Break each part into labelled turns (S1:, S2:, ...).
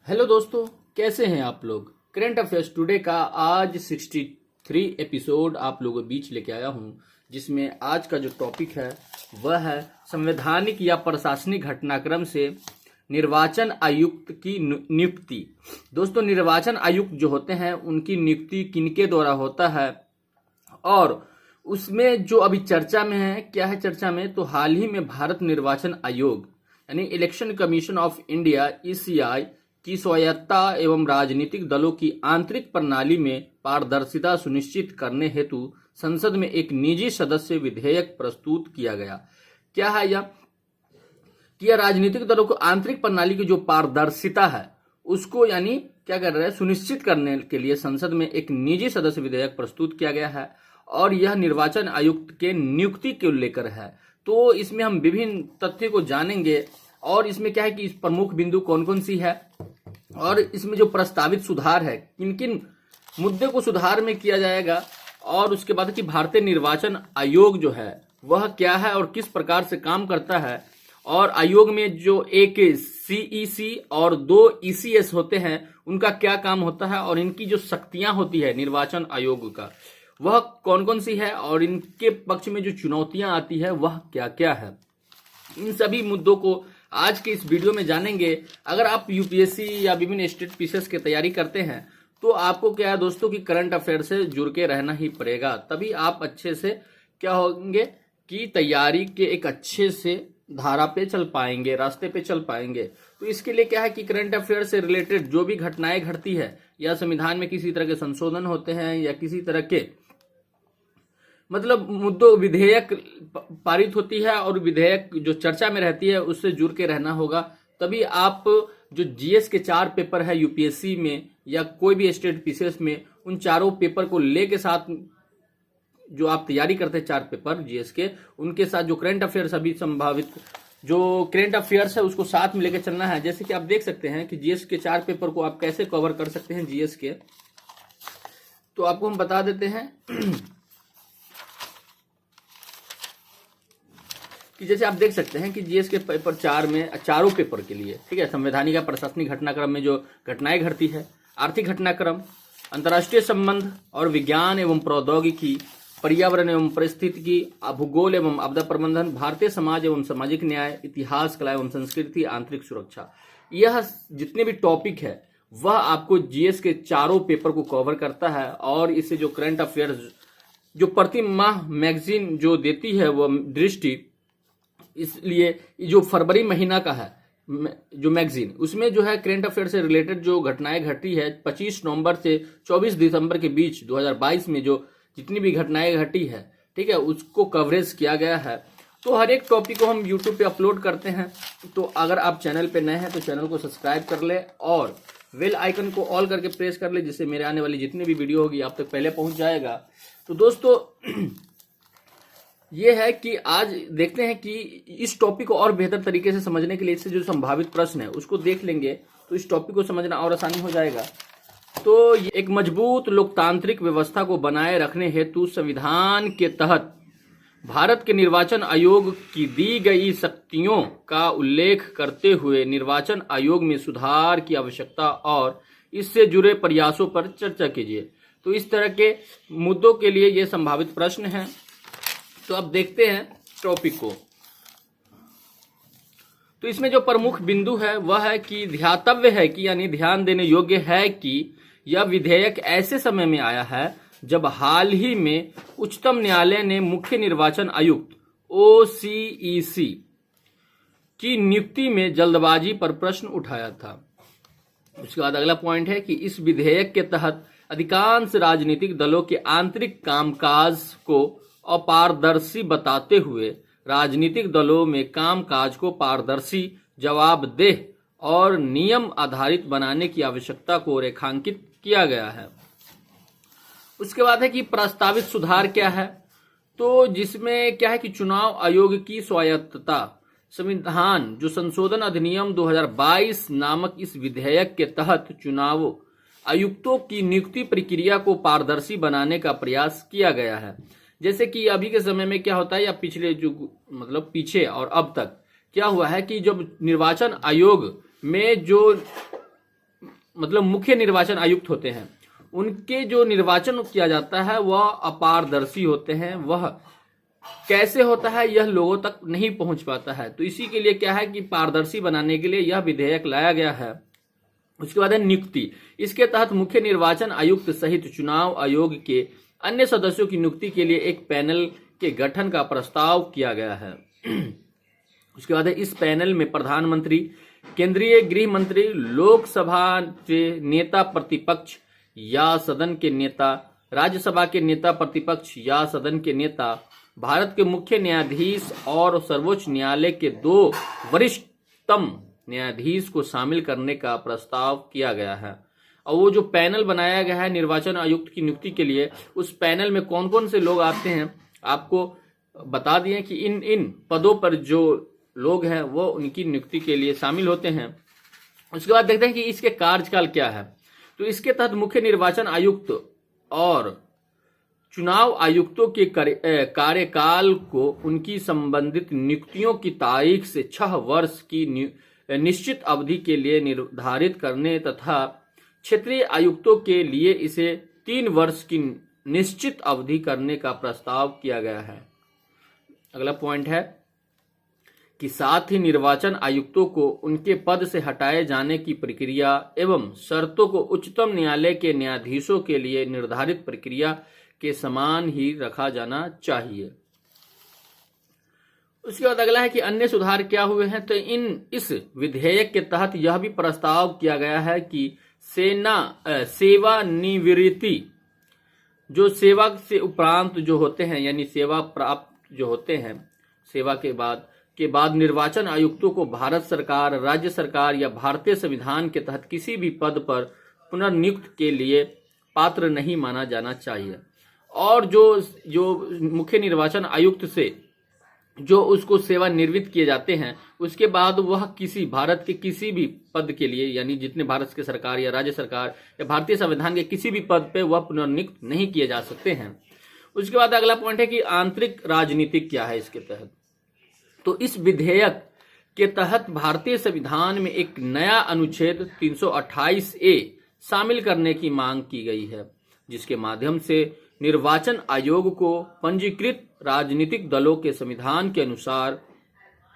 S1: Hello दोस्तों, कैसे हैं आप लोग। करंट अफेयर्स टुडे का आज 63 एपिसोड आप लोगों के बीच लेके आया हूं, जिसमें आज का जो टॉपिक है वह है संवैधानिक या प्रशासनिक घटनाक्रम से निर्वाचन आयुक्त की नियुक्ति। दोस्तों, निर्वाचन आयुक्त जो होते हैं उनकी नियुक्ति किनके द्वारा होता है और उसमें जो अभी चर्चा में है, क्या है चर्चा में, तो हाल ही में भारत निर्वाचन आयोग यानी election commission of India ECI की स्वायत्तता एवं राजनीतिक दलों की आंतरिक प्रणाली में पारदर्शिता सुनिश्चित करने हेतु संसद में एक निजी सदस्य विधेयक प्रस्तुत किया गया। क्या है यह कि राजनीतिक दलों को आंतरिक प्रणाली की जो पारदर्शिता है उसको यानी क्या कर रहे हैं, सुनिश्चित करने के लिए संसद में एक निजी सदस्य विधेयक प्रस्तुत किया गया है और यह निर्वाचन आयुक्त के नियुक्ति को लेकर है। तो इसमें हम विभिन्न तथ्य को जानेंगे और इसमें क्या है कि इस प्रमुख बिंदु कौन कौन सी है और इसमें जो प्रस्तावित सुधार है किन किन मुद्दे को सुधार में किया जाएगा और उसके बाद कि भारतीय निर्वाचन आयोग जो है वह क्या है और किस प्रकार से काम करता है और आयोग में जो एक सीईसी और 2 ईसीएस होते हैं उनका क्या काम होता है और इनकी जो शक्तियां होती है निर्वाचन आयोग का वह कौन कौन सी है और इनके पक्ष में जो चुनौतियां आती है वह क्या क्या है। इन सभी मुद्दों को आज के इस वीडियो में जानेंगे। अगर आप यूपीएससी या विभिन्न स्टेट पीसीएस की तैयारी करते हैं तो आपको क्या है दोस्तों कि करंट अफेयर से जुड़ के रहना ही पड़ेगा, तभी आप अच्छे से क्या होंगे कि तैयारी के एक अच्छे से धारा पे चल पाएंगे, रास्ते पे चल पाएंगे। तो इसके लिए क्या है कि करंट अफेयर से रिलेटेड जो भी घटनाएं घटती है या संविधान में किसी तरह के संशोधन होते हैं या किसी तरह के मतलब मुद्दों विधेयक पारित होती है और विधेयक जो चर्चा में रहती है उससे जुड़ के रहना होगा, तभी आप जो जीएस के 4 पेपर है यूपीएससी में या कोई भी स्टेट पीसीएस में उन चारों पेपर को लेके साथ जो आप तैयारी करते हैं 4 पेपर जीएस के, उनके साथ जो करंट अफेयर्स अभी संभावित जो करंट अफेयर्स है उसको साथ में लेकर चलना है। जैसे कि आप देख सकते हैं कि जीएस के 4 पेपर को आप कैसे कवर कर सकते हैं जीएस के, तो आपको हम बता देते हैं कि जैसे आप देख सकते हैं कि जीएस के पेपर 4 में चारों पेपर के लिए ठीक है संवैधानिक या प्रशासनिक घटनाक्रम में जो घटनाएं घटती है, आर्थिक घटनाक्रम, अंतर्राष्ट्रीय संबंध और विज्ञान एवं प्रौद्योगिकी, पर्यावरण एवं परिस्थितिकी, भूगोल एवं आपदा प्रबंधन, भारतीय समाज एवं सामाजिक न्याय, इतिहास, कला एवं संस्कृति, आंतरिक सुरक्षा, यह जितने भी टॉपिक है वह आपको जीएस के चारों पेपर को कवर करता है। और इससे जो करंट अफेयर्स जो प्रति माह मैगजीन जो देती है वह दृष्टि, इसलिए जो फरवरी महीना का है जो मैगजीन उसमें जो है करंट अफेयर से रिलेटेड जो घटनाएं घटी है 25 नवंबर से 24 दिसंबर के बीच 2022 में जो जितनी भी घटनाएं घटी है ठीक है उसको कवरेज किया गया है। तो हर एक टॉपिक को हम यूट्यूब पे अपलोड करते हैं, तो अगर आप चैनल पे नए हैं तो चैनल को सब्सक्राइब कर ले और बेल आइकन को ऑल करके प्रेस कर ले, जिससे मेरे आने वाली जितनी भी वीडियो होगी आप तक पहले पहुंच जाएगा। तो दोस्तों ये है कि आज देखते हैं कि इस टॉपिक को और बेहतर तरीके से समझने के लिए इससे जो संभावित प्रश्न है उसको देख लेंगे तो इस टॉपिक को समझना और आसानी हो जाएगा। तो ये एक मजबूत लोकतांत्रिक व्यवस्था को बनाए रखने हेतु संविधान के तहत भारत के निर्वाचन आयोग की दी गई शक्तियों का उल्लेख करते हुए निर्वाचन आयोग में सुधार की आवश्यकता और इससे जुड़े प्रयासों पर चर्चा कीजिए। तो इस तरह के मुद्दों के लिए ये संभावित प्रश्न हैं। तो अब देखते हैं टॉपिक को। तो इसमें जो प्रमुख बिंदु है वह है कि ध्यातव्य है कि यानी ध्यान देने योग्य है कि यह विधेयक ऐसे समय में आया है जब हाल ही में उच्चतम न्यायालय ने मुख्य निर्वाचन आयुक्त ओसीईसी की नियुक्ति में जल्दबाजी पर प्रश्न उठाया था। उसके बाद अगला पॉइंट है कि इस विधेयक के तहत अधिकांश राजनीतिक दलों के आंतरिक कामकाज को अपारदर्शी बताते हुए राजनीतिक दलों में कामकाज को पारदर्शी, जवाबदेह और नियम आधारित बनाने की आवश्यकता को रेखांकित किया गया है। उसके बाद है कि प्रस्तावित सुधार क्या है, तो जिसमें क्या है कि चुनाव आयोग की स्वायत्तता, संविधान जो संशोधन अधिनियम 2022 नामक इस विधेयक के तहत चुनाव आयुक्तों की नियुक्ति प्रक्रिया को पारदर्शी बनाने का प्रयास किया गया है। जैसे कि अभी के समय में क्या होता है या पिछले जो मतलब पीछे और अब तक क्या हुआ है कि जब निर्वाचन आयोग में जो मतलब मुख्य निर्वाचन आयुक्त होते हैं, उनके जो निर्वाचन किया जाता है वह अपारदर्शी होते हैं। वह कैसे होता है यह लोगों तक नहीं पहुंच पाता है। तो इसी के लिए क्या है कि पारदर्शी बनाने के लिए यह विधेयक लाया गया है। उसके बाद है नियुक्ति। इसके तहत मुख्य निर्वाचन आयुक्त सहित चुनाव आयोग के अन्य सदस्यों की नियुक्ति के लिए एक पैनल के गठन का प्रस्ताव किया गया है। उसके बाद है इस पैनल में प्रधानमंत्री, केंद्रीय गृह मंत्री, लोकसभा के नेता प्रतिपक्ष या सदन के नेता, राज्यसभा के नेता प्रतिपक्ष या सदन के नेता, भारत के मुख्य न्यायाधीश और सर्वोच्च न्यायालय के 2 वरिष्ठतम न्यायाधीश को शामिल करने का प्रस्ताव किया गया है। और वो जो पैनल बनाया गया है निर्वाचन आयुक्त की नियुक्ति के लिए, उस पैनल में कौन कौन से लोग आते हैं आपको बता दिए कि इन पदों पर जो लोग हैं वो उनकी नियुक्ति के लिए शामिल होते हैं। उसके बाद देखते हैं कि इसके कार्यकाल क्या है। तो इसके तहत मुख्य निर्वाचन आयुक्त और चुनाव आयुक्तों के कार्यकाल को उनकी संबंधित नियुक्तियों की तारीख से 6 वर्ष की निश्चित अवधि के लिए निर्धारित करने तथा क्षेत्रीय आयुक्तों के लिए इसे 3 वर्ष की निश्चित अवधि करने का प्रस्ताव किया गया है। अगला पॉइंट है कि साथ ही निर्वाचन आयुक्तों को उनके पद से हटाए जाने की प्रक्रिया एवं शर्तों को उच्चतम न्यायालय के न्यायाधीशों के लिए निर्धारित प्रक्रिया के समान ही रखा जाना चाहिए। उसके बाद अगला है कि अन्य सुधार क्या हुए हैं। तो इस विधेयक के तहत यह भी प्रस्ताव किया गया है कि सेवानिवृत्ति जो सेवा से उपरांत जो होते हैं यानी सेवा प्राप्त जो होते हैं सेवा के बाद निर्वाचन आयुक्तों को भारत सरकार, राज्य सरकार या भारतीय संविधान के तहत किसी भी पद पर पुनर्नियुक्त के लिए पात्र नहीं माना जाना चाहिए। और जो मुख्य निर्वाचन आयुक्त से जो उसको सेवानिवृत्त किए जाते हैं उसके बाद वह किसी भारत के किसी भी पद के लिए यानी जितने भारत के सरकार या राज्य सरकार या भारतीय संविधान के किसी भी पद पे वह पुनर्नियुक्त नहीं किए जा सकते हैं। उसके बाद अगला पॉइंट है कि आंतरिक राजनीति क्या है इसके तहत। तो इस विधेयक के तहत भारतीय संविधान में एक नया अनुच्छेद 328A शामिल करने की मांग की गई है, जिसके माध्यम से निर्वाचन आयोग को पंजीकृत राजनीतिक दलों के संविधान के अनुसार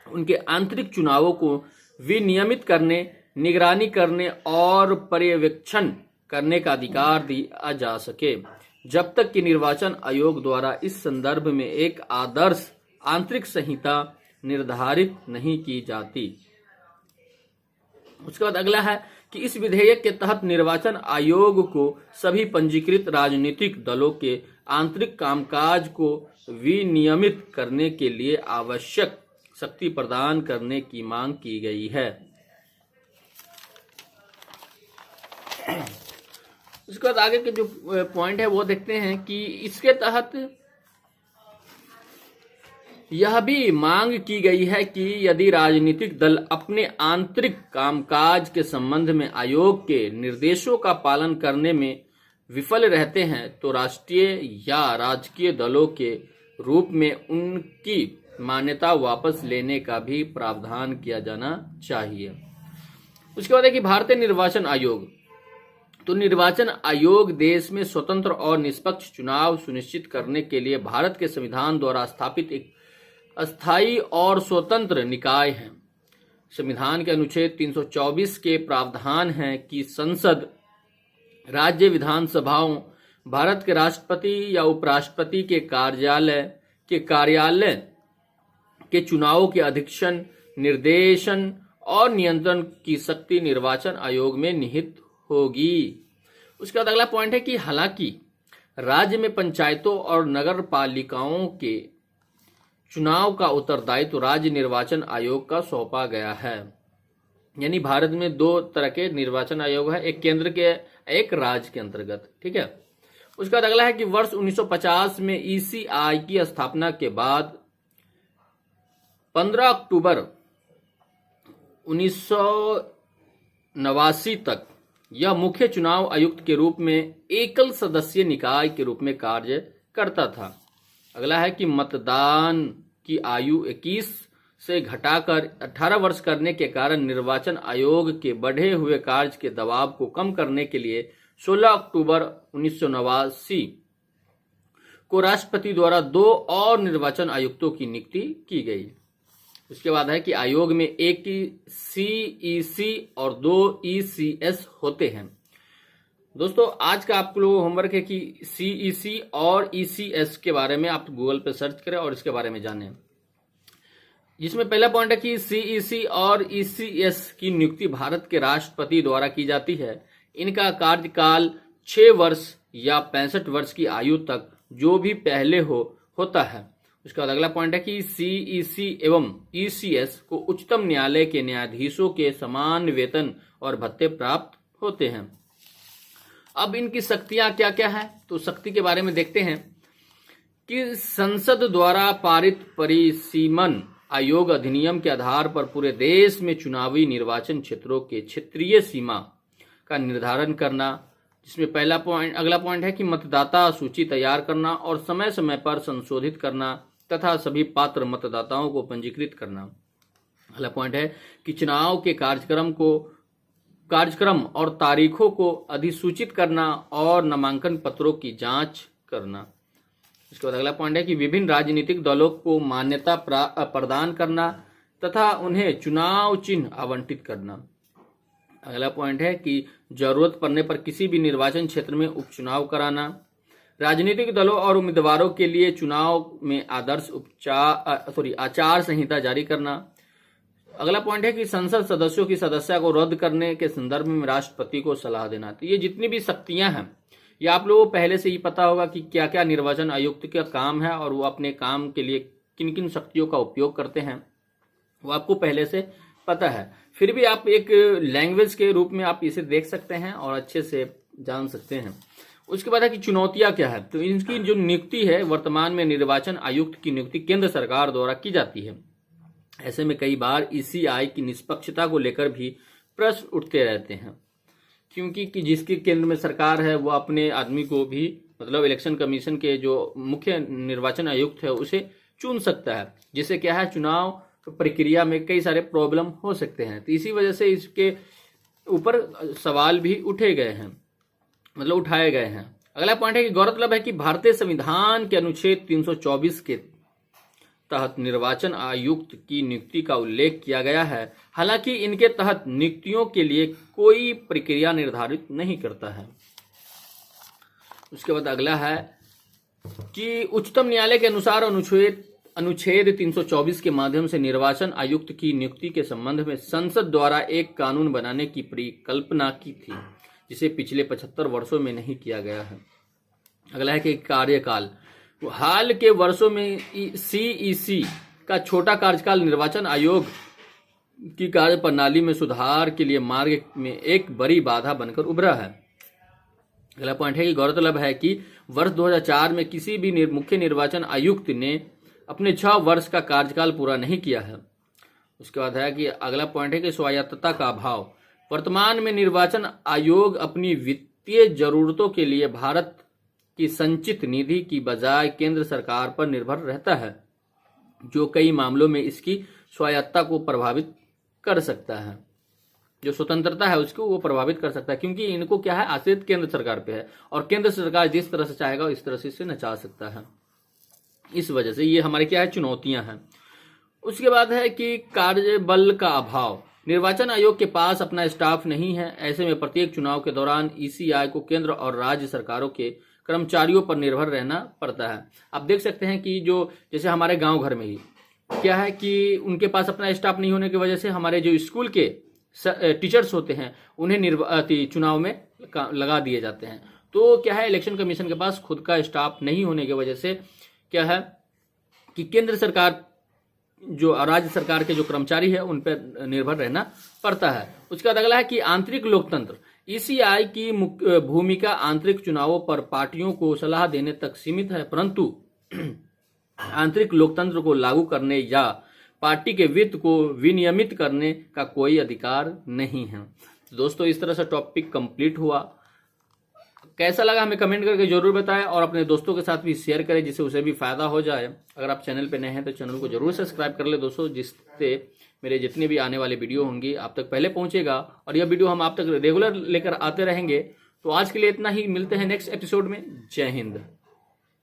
S1: उनके आंतरिक चुनावों को विनियमित करने, निगरानी करने और पर्यवेक्षण करने का अधिकार दिया जा सके, जब तक कि निर्वाचन आयोग द्वारा इस संदर्भ में एक आदर्श आंतरिक संहिता निर्धारित नहीं की जाती। उसके बाद अगला है कि इस विधेयक के तहत निर्वाचन आयोग को सभी पंजीकृत राजनीतिक दलों के आंतरिक कामकाज को विनियमित करने के लिए आवश्यक शक्ति प्रदान करने की मांग की गई है। उसके बाद आगे के जो पॉइंट है वो देखते हैं कि इसके तहत यह भी मांग की गई है कि यदि राजनीतिक दल अपने आंतरिक कामकाज के संबंध में आयोग के निर्देशों का पालन करने में विफल रहते हैं तो राष्ट्रीय या राजकीय दलों के रूप में उनकी मान्यता वापस लेने का भी प्रावधान किया जाना चाहिए। उसके बाद है कि भारतीय निर्वाचन आयोग। तो निर्वाचन आयोग देश में स्वतंत्र और निष्पक्ष चुनाव सुनिश्चित करने के लिए भारत के संविधान द्वारा स्थापित एक अस्थायी और स्वतंत्र निकाय है। संविधान के अनुच्छेद 324 के प्रावधान हैं कि संसद, राज्य विधानसभाओं, भारत के राष्ट्रपति या उपराष्ट्रपति के कार्यालय के चुनावों के अधीक्षण, निर्देशन और नियंत्रण की शक्ति निर्वाचन आयोग में निहित होगी। उसके बाद अगला पॉइंट है कि हालांकि राज्य में पंचायतों और नगर पालिकाओं के चुनाव का उत्तरदायित्व राज्य निर्वाचन आयोग का सौंपा गया है। यानी भारत में 2 तरह के निर्वाचन आयोग है, एक केंद्र के, एक राज्य के अंतर्गत। ठीक है। उसके बाद अगला है कि वर्ष 1950 में ईसीआई की स्थापना के बाद 15 अक्टूबर 1989 तक यह मुख्य चुनाव आयुक्त के रूप में एकल सदस्यीय निकाय के रूप में कार्य करता था। अगला है कि मतदान की आयु 21 से घटाकर 18 वर्ष करने के कारण निर्वाचन आयोग के बढ़े हुए कार्य के दबाव को कम करने के लिए 16 अक्टूबर 1989 को राष्ट्रपति द्वारा 2 और निर्वाचन आयुक्तों की नियुक्ति की गई। उसके बाद है कि आयोग में एक CEC और 2 ECS होते हैं। दोस्तों आज का आप लोगों को होमवर्क है कि CEC और ECS के बारे में आप गूगल पे सर्च करें और इसके बारे में जानें। जिसमें पहला पॉइंट है कि CEC और ECS की नियुक्ति भारत के राष्ट्रपति द्वारा की जाती है। इनका कार्यकाल 6 वर्ष या 65 वर्ष की आयु तक जो भी पहले होता है। उसके बाद अगला पॉइंट है कि CEC एवं ECS को उच्चतम न्यायालय के न्यायाधीशों के समान वेतन और भत्ते प्राप्त होते हैं। अब इनकी शक्तियां क्या क्या है, तो शक्ति के बारे में देखते हैं कि संसद द्वारा पारित परिसीमन आयोग अधिनियम के आधार पर पूरे देश में चुनावी निर्वाचन क्षेत्रों के क्षेत्रीय सीमा का निर्धारण करना। जिसमें अगला पॉइंट है कि मतदाता सूची तैयार करना और समय समय पर संशोधित करना तथा सभी पात्र मतदाताओं को पंजीकृत करना। अगला पॉइंट है कि चुनाव के कार्यक्रम और तारीखों को अधिसूचित करना और नामांकन पत्रों की जांच करना। इसके बाद अगला पॉइंट है कि विभिन्न राजनीतिक दलों को मान्यता प्रदान करना तथा उन्हें चुनाव चिन्ह आवंटित करना। अगला पॉइंट है कि जरूरत पड़ने पर किसी भी निर्वाचन क्षेत्र में उपचुनाव कराना। राजनीतिक दलों और उम्मीदवारों के लिए चुनाव में आदर्श आचार संहिता जारी करना। अगला पॉइंट है कि संसद सदस्यों की सदस्यता को रद्द करने के संदर्भ में राष्ट्रपति को सलाह देना। तो ये जितनी भी शक्तियां हैं ये आप लोगों को पहले से ही पता होगा कि क्या क्या निर्वाचन आयुक्त का काम है और वो अपने काम के लिए किन किन शक्तियों का उपयोग करते हैं, वो आपको पहले से पता है। फिर भी आप एक लैंग्वेज के रूप में आप इसे देख सकते हैं और अच्छे से जान सकते हैं। उसके बाद है कि चुनौतियां क्या है, तो इनकी जो नियुक्ति है वर्तमान में निर्वाचन आयुक्त की नियुक्ति केंद्र सरकार द्वारा की जाती है। ऐसे में कई बार ECI की निष्पक्षता को लेकर भी प्रश्न उठते रहते हैं, क्योंकि जिसके केंद्र में सरकार है वो अपने आदमी को भी मतलब इलेक्शन कमीशन के जो मुख्य निर्वाचन आयुक्त है उसे चुन सकता है, जिससे क्या है चुनाव प्रक्रिया में कई सारे प्रॉब्लम हो सकते हैं। तो इसी वजह से इसके ऊपर सवाल भी उठाए गए हैं। अगला पॉइंट है कि गौरतलब है कि भारतीय संविधान के अनुच्छेद 324 के तहत निर्वाचन आयुक्त की नियुक्ति का उल्लेख किया गया है। हालांकि इनके तहत नियुक्तियों के लिए कोई प्रक्रिया निर्धारित नहीं करता है। उसके बाद अगला है कि उच्चतम न्यायालय के अनुसार अनुच्छेद 324 के माध्यम से निर्वाचन आयुक्त की नियुक्ति के संबंध में संसद द्वारा एक कानून बनाने की परिकल्पना की थी, जिसे पिछले 75 वर्षों में नहीं किया गया है। अगला है कि कार्यकाल, हाल के वर्षों में CEC का छोटा कार्यकाल निर्वाचन आयोग की कार्य प्रणाली में सुधार के लिए मार्ग में एक बड़ी बाधा बनकर उभरा है। अगला पॉइंट है कि गौरतलब है कि वर्ष 2004 में किसी भी मुख्य निर्वाचन आयुक्त ने अपने 6 वर्ष का कार्यकाल पूरा नहीं किया है। उसके बाद है कि अगला पॉइंट है कि स्वायत्तता का अभाव, वर्तमान में निर्वाचन आयोग अपनी वित्तीय जरूरतों के लिए भारत की संचित निधि की बजाय केंद्र सरकार पर निर्भर रहता है, जो कई मामलों में इसकी स्वायत्तता को प्रभावित कर सकता है। जो स्वतंत्रता है उसको वो प्रभावित कर सकता है, क्योंकि इनको क्या है आश्रित केंद्र सरकार पे है और केंद्र सरकार जिस तरह से चाहेगा इस तरह से इसे नचा सकता है। इस वजह से ये हमारे क्या है चुनौतियां हैं। उसके बाद है कि कार्यबल का अभाव, निर्वाचन आयोग के पास अपना स्टाफ नहीं है। ऐसे में प्रत्येक चुनाव के दौरान ECI को केंद्र और राज्य सरकारों के कर्मचारियों पर निर्भर रहना पड़ता है। आप देख सकते हैं कि जो जैसे हमारे गांव घर में ही क्या है कि उनके पास अपना स्टाफ नहीं होने की वजह से हमारे जो स्कूल के टीचर्स होते हैं उन्हें चुनाव में लगा दिए जाते हैं। तो क्या है इलेक्शन कमीशन के पास खुद का स्टाफ नहीं होने की वजह से क्या है कि केंद्र सरकार जो राज्य सरकार के जो कर्मचारी है उन पर निर्भर रहना पड़ता है। उसके बाद अगला है कि आंतरिक लोकतंत्र, ECI की भूमिका आंतरिक चुनावों पर पार्टियों को सलाह देने तक सीमित है, परंतु आंतरिक लोकतंत्र को लागू करने या पार्टी के वित्त को विनियमित करने का कोई अधिकार नहीं है। दोस्तों इस तरह से टॉपिक कंप्लीट हुआ। कैसा लगा हमें कमेंट करके जरूर बताएं और अपने दोस्तों के साथ भी शेयर करें जिससे उसे भी फायदा हो जाए। अगर आप चैनल पे नए हैं तो चैनल को जरूर सब्सक्राइब कर ले दोस्तों, जिससे मेरे जितने भी आने वाले वीडियो होंगी आप तक पहले पहुंचेगा और यह वीडियो हम आप तक रेगुलर लेकर आते रहेंगे। तो आज के लिए इतना ही, मिलते हैं नेक्स्ट एपिसोड में। जय हिंद।